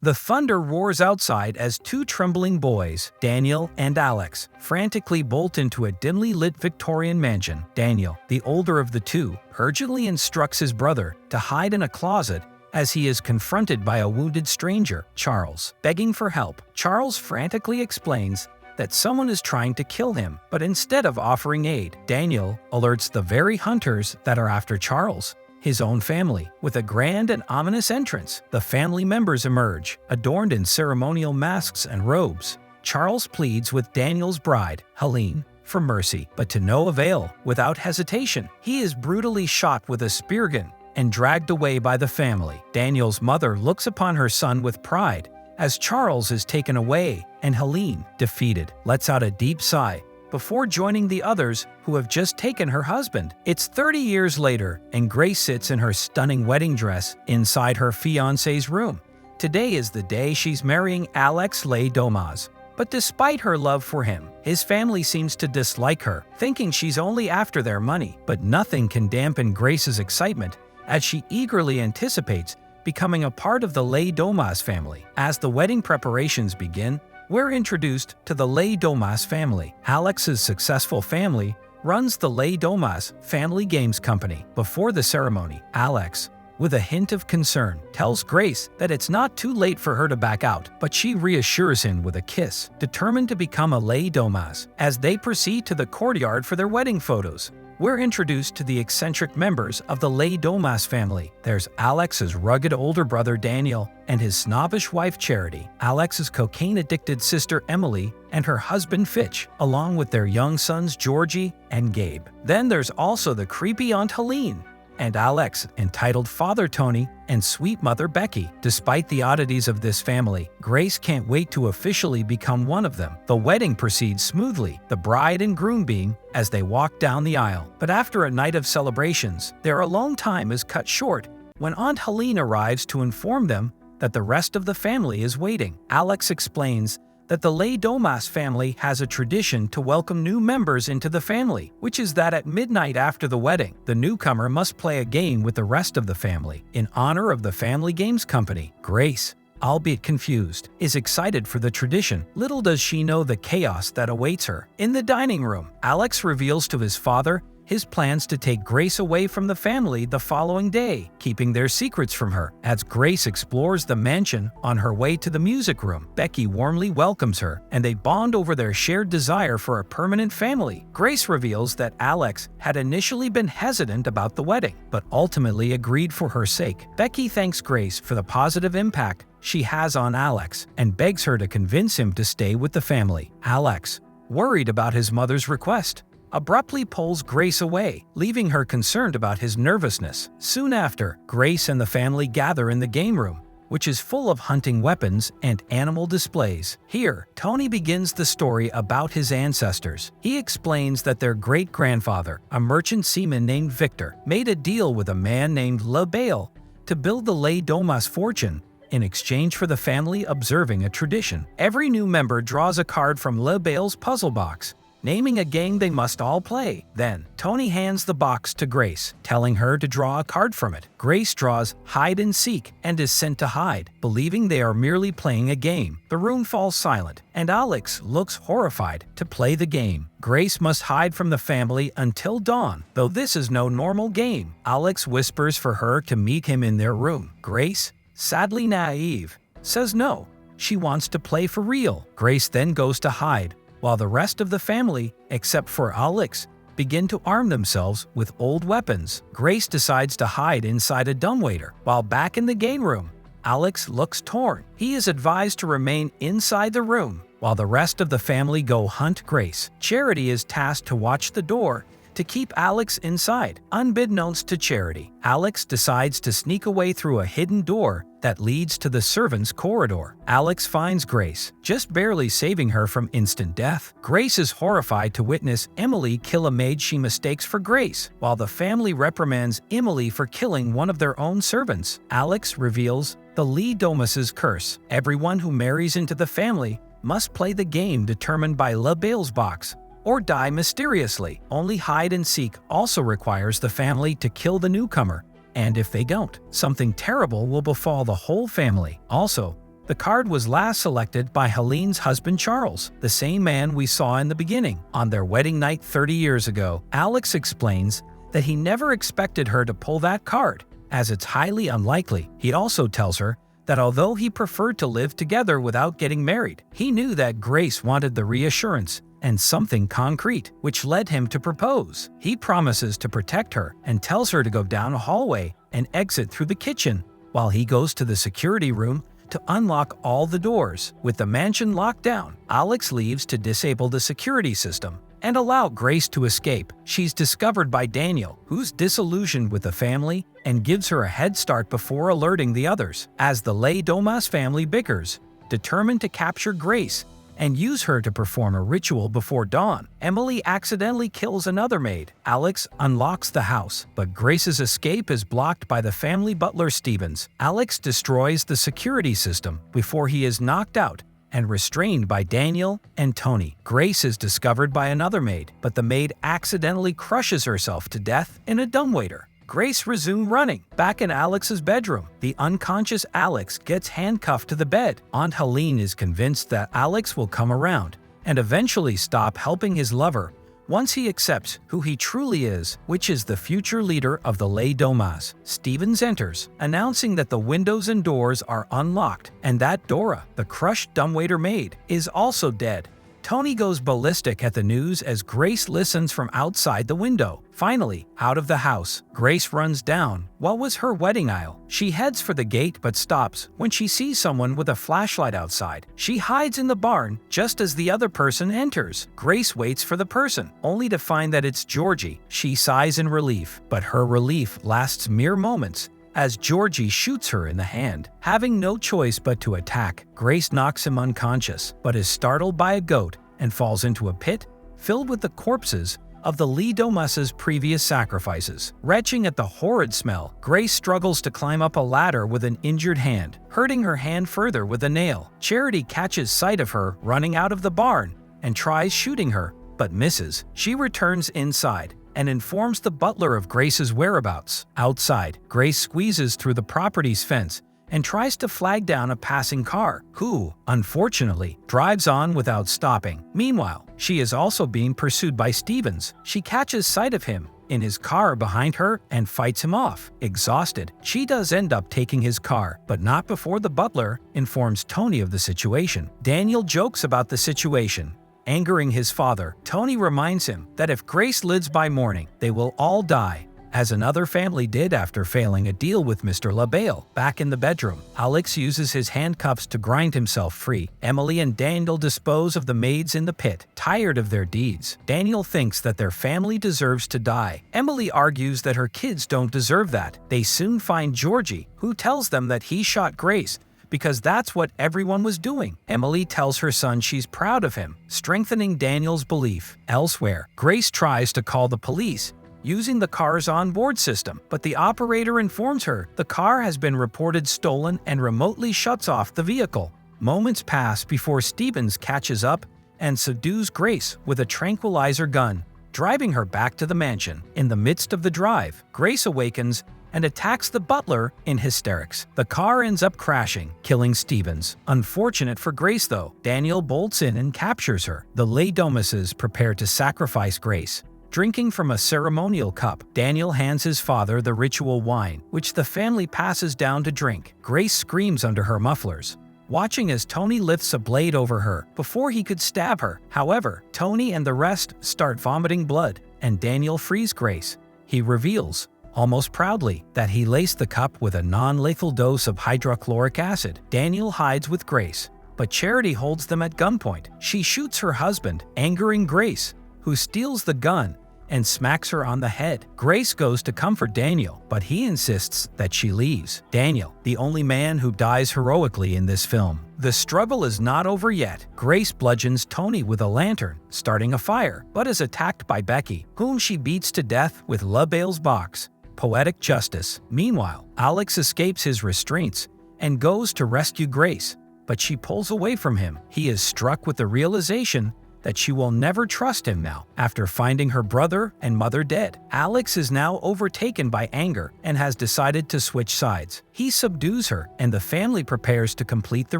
The thunder roars outside as two trembling boys, Daniel and Alex, frantically bolt into a dimly lit Victorian mansion. Daniel, the older of the two, urgently instructs his brother to hide in a closet as he is confronted by a wounded stranger, Charles. Begging for help, Charles frantically explains that someone is trying to kill him, but instead of offering aid, Daniel alerts the very hunters that are after Charles, his own family. With a grand and ominous entrance, the family members emerge, adorned in ceremonial masks and robes. Charles pleads with Daniel's bride, Helene, for mercy, but to no avail. Without hesitation, he is brutally shot with a spear gun and dragged away by the family. Daniel's mother looks upon her son with pride as Charles is taken away, and Helene, defeated, lets out a deep sigh before joining the others who have just taken her husband. It's 30 years later, and Grace sits in her stunning wedding dress inside her fiancé's room. Today is the day she's marrying Alex Lee Domus. But despite her love for him, his family seems to dislike her, thinking she's only after their money. But nothing can dampen Grace's excitement as she eagerly anticipates becoming a part of the Lee Domus family. As the wedding preparations begin, we're introduced to the Lee Domus family. Alex's successful family runs the Lee Domus Family Games Company. Before the ceremony, Alex, with a hint of concern, tells Grace that it's not too late for her to back out, but she reassures him with a kiss, determined to become a Lee Domus. As they proceed to the courtyard for their wedding photos, we're introduced to the eccentric members of the Lee Domus family. There's Alex's rugged older brother Daniel and his snobbish wife Charity, Alex's cocaine-addicted sister Emily, and her husband Fitch, along with their young sons Georgie and Gabe. Then there's also the creepy Aunt Helene and Alex, entitled Father Tony, and sweet mother Becky. Despite the oddities of this family, Grace can't wait to officially become one of them. The wedding proceeds smoothly, the bride and groom being as they walk down the aisle. But after a night of celebrations, their alone time is cut short when Aunt Helene arrives to inform them that the rest of the family is waiting. Alex explains that the Lee Domus family has a tradition to welcome new members into the family, which is that at midnight after the wedding, the newcomer must play a game with the rest of the family in honor of the Family Games Company. Grace, albeit confused, is excited for the tradition. Little does she know the chaos that awaits her. In the dining room, Alex reveals to his father his plans to take Grace away from the family the following day, keeping their secrets from her. As Grace explores the mansion on her way to the music room, Becky warmly welcomes her, and they bond over their shared desire for a permanent family. Grace reveals that Alex had initially been hesitant about the wedding, but ultimately agreed for her sake. Becky thanks Grace for the positive impact she has on Alex and begs her to convince him to stay with the family. Alex, worried about his mother's request, abruptly pulls Grace away, leaving her concerned about his nervousness. Soon after, Grace and the family gather in the game room, which is full of hunting weapons and animal displays. Here, Tony begins the story about his ancestors. He explains that their great-grandfather, a merchant seaman named Victor, made a deal with a man named Le Bail to build the Lee Domus fortune in exchange for the family observing a tradition. Every new member draws a card from Le Bail's puzzle box, naming a game they must all play. Then, Tony hands the box to Grace, telling her to draw a card from it. Grace draws hide and seek and is sent to hide, believing they are merely playing a game. The room falls silent, and Alex looks horrified to play the game. Grace must hide from the family until dawn. Though this is no normal game, Alex whispers for her to meet him in their room. Grace, sadly naive, says no, she wants to play for real. Grace then goes to hide, while the rest of the family, except for Alex, begin to arm themselves with old weapons. Grace decides to hide inside a dumbwaiter. While back in the game room, Alex looks torn. He is advised to remain inside the room, while the rest of the family go hunt Grace. Charity is tasked to watch the door to keep Alex inside. Unbeknownst to Charity, Alex decides to sneak away through a hidden door that leads to the servants' corridor. Alex finds Grace, just barely saving her from instant death. Grace is horrified to witness Emily kill a maid she mistakes for Grace, while the family reprimands Emily for killing one of their own servants. Alex reveals the Lee Domus Curse. Everyone who marries into the family must play the game determined by Le Bail's box, or die mysteriously. Only hide and seek also requires the family to kill the newcomer, and if they don't, something terrible will befall the whole family. Also, The card was last selected by Helene's husband Charles, the same man we saw in the beginning. On their wedding night 30 years ago, Alex explains that he never expected her to pull that card, as it's highly unlikely. He also tells her that although he preferred to live together without getting married, he knew that Grace wanted the reassurance and something concrete, which led him to propose. He promises to protect her and tells her to go down a hallway and exit through the kitchen, while he goes to the security room to unlock all the doors. With the mansion locked down, Alex leaves to disable the security system and allow Grace to escape. She's discovered by Daniel, who's disillusioned with the family and gives her a head start before alerting the others. As the Lee Domus family bickers, determined to capture Grace and use her to perform a ritual before dawn, Emily accidentally kills another maid. Alex unlocks the house, but Grace's escape is blocked by the family butler Stevens. Alex destroys the security system before he is knocked out and restrained by Daniel and Tony. Grace is discovered by another maid, but the maid accidentally crushes herself to death in a dumbwaiter. Grace resumes running. Back in Alex's bedroom, the unconscious Alex gets handcuffed to the bed. Aunt Helene is convinced that Alex will come around and eventually stop helping his lover once he accepts who he truly is, which is the future leader of the Lee Domus. Stevens enters, announcing that the windows and doors are unlocked and that Dora, the crushed dumbwaiter maid, is also dead. Tony goes ballistic at the news as Grace listens from outside the window. Finally, out of the house, Grace runs down what was her wedding aisle. She heads for the gate but stops when she sees someone with a flashlight outside. She hides in the barn just as the other person enters. Grace waits for the person, only to find that it's Georgie. She sighs in relief, but her relief lasts mere moments as Georgie shoots her in the hand. Having no choice but to attack, Grace knocks him unconscious, but is startled by a goat and falls into a pit filled with the corpses of the Lee Domus's previous sacrifices. Retching at the horrid smell, Grace struggles to climb up a ladder with an injured hand, hurting her hand further with a nail. Charity catches sight of her running out of the barn and tries shooting her, but misses. She returns inside and informs the butler of Grace's whereabouts. Outside, Grace squeezes through the property's fence and tries to flag down a passing car, who, unfortunately, drives on without stopping. Meanwhile, she is also being pursued by Stevens. She catches sight of him in his car behind her and fights him off. Exhausted, she does end up taking his car, but not before the butler informs Tony of the situation. Daniel jokes about the situation, angering his father. Tony reminds him that if Grace lives by morning, they will all die, as another family did after failing a deal with Mr. LaBelle. Back in the bedroom, Alex uses his handcuffs to grind himself free. Emily and Daniel dispose of the maids in the pit, tired of their deeds. Daniel thinks that their family deserves to die. Emily argues that her kids don't deserve that. They soon find Georgie, who tells them that he shot Grace because that's what everyone was doing. Emily tells her son she's proud of him, strengthening Daniel's belief. Elsewhere, Grace tries to call the police using the car's onboard system, but the operator informs her the car has been reported stolen and remotely shuts off the vehicle. Moments pass before Stevens catches up and subdues Grace with a tranquilizer gun, driving her back to the mansion. In the midst of the drive, Grace awakens and attacks the butler in hysterics. The car ends up crashing, killing Stevens. Unfortunate for Grace though, Daniel bolts in and captures her. The Lee Domuses prepare to sacrifice Grace. Drinking from a ceremonial cup, Daniel hands his father the ritual wine, which the family passes down to drink. Grace screams under her mufflers, watching as Tony lifts a blade over her before he could stab her. However, Tony and the rest start vomiting blood, and Daniel frees Grace. He reveals, almost proudly, that he laced the cup with a non-lethal dose of hydrochloric acid. Daniel hides with Grace, but Charity holds them at gunpoint. She shoots her husband, angering Grace, who steals the gun and smacks her on the head. Grace goes to comfort Daniel, but he insists that she leaves. Daniel, the only man who dies heroically in this film. The struggle is not over yet. Grace bludgeons Tony with a lantern, starting a fire, but is attacked by Becky, whom she beats to death with LaBelle's box. Poetic Justice. Meanwhile, Alex escapes his restraints and goes to rescue Grace, but she pulls away from him. He is struck with the realization that she will never trust him now after finding her brother and mother dead. Alex is now overtaken by anger and has decided to switch sides. He subdues her, and the family prepares to complete the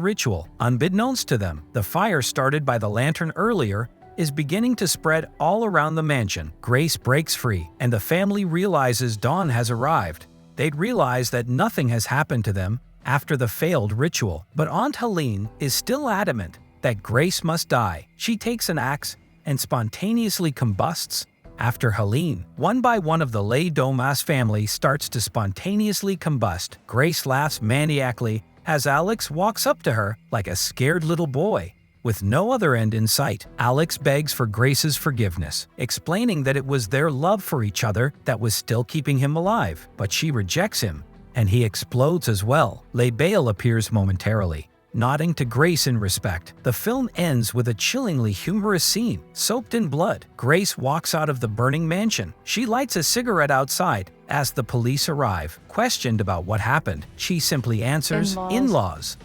ritual. Unbeknownst to them, the fire started by the lantern earlier is beginning to spread all around the mansion. Grace breaks free, and the family realizes dawn has arrived. They'd realize that nothing has happened to them after the failed ritual. But Aunt Helene is still adamant that Grace must die. She takes an axe and spontaneously combusts. After Helene, one by one of the Lee Domus family starts to spontaneously combust. Grace laughs maniacally as Alex walks up to her like a scared little boy. With no other end in sight, Alex begs for Grace's forgiveness, explaining that it was their love for each other that was still keeping him alive. But she rejects him, and he explodes as well. Bale appears momentarily, nodding to Grace in respect. The film ends with a chillingly humorous scene, soaked in blood. Grace walks out of the burning mansion. She lights a cigarette outside as the police arrive. Questioned about what happened, she simply answers, "In-laws."